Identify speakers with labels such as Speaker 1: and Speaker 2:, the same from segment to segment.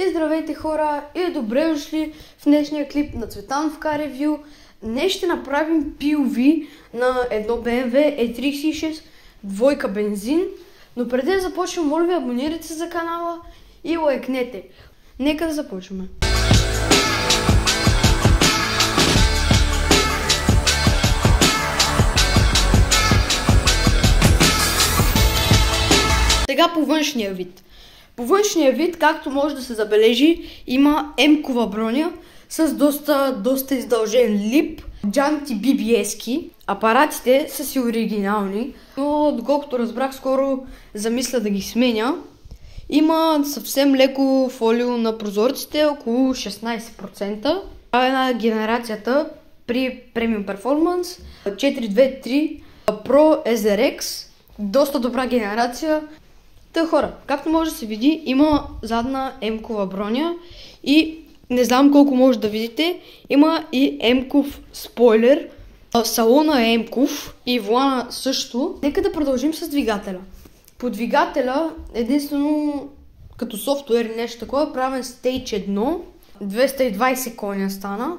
Speaker 1: И здравейте хора, и добре дошли в днешния клип на Цветановка ревю. Днес ще направим POV на едно BMW E36 двойка бензин. Но преди да започнем, моля ви, абонирайте се за канала и лайкнете. Нека да започваме. Сега по външния вид. По външния вид, както може да се забележи, има М-кова броня с доста издължен лип, джанти BBS-ки. Апаратите са си оригинални, но доколкото разбрах, скоро замисля да ги сменя. Има съвсем леко фолио на прозорците, около 16%. Това е на генерацията при Premium Performance 423 Pro SRX. Доста добра генерация. Та хора, както може да се види, има задна М-кова броня и не знам колко може да видите, има и М-ков спойлер. Салона е М-ков и волана също. Нека да продължим с двигателя. По двигателя, единствено като софтуер и нещо такова, е правен Stage 1. 220 коня стана.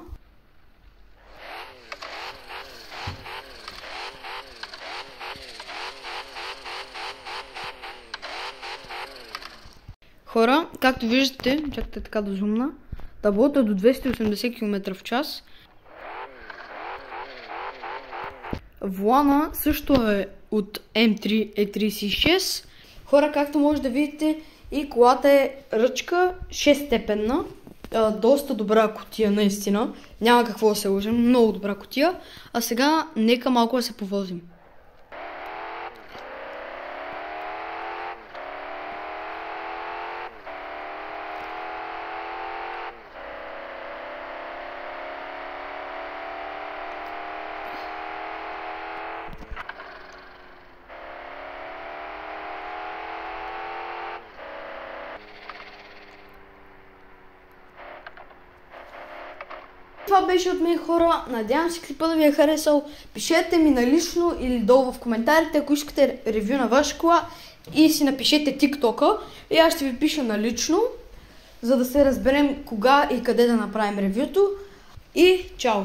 Speaker 1: Хора, както виждате, чакайте така да зумна, таблото е до 280 км в час. Волана също е от M3 E36. Хора, както може да видите, и колата е ръчка 6-степенна. Доста добра кутия, наистина. Няма какво да се лъжим, много добра кутия. А сега нека малко да се повозим. Това беше от мен, хора. Надявам се клипа да ви е харесал. Пишете ми налично или долу в коментарите, ако искате ревю на ваша кола, и си напишете TikTok-а и аз ще ви пиша налично, за да се разберем кога и къде да направим ревюто. И чао!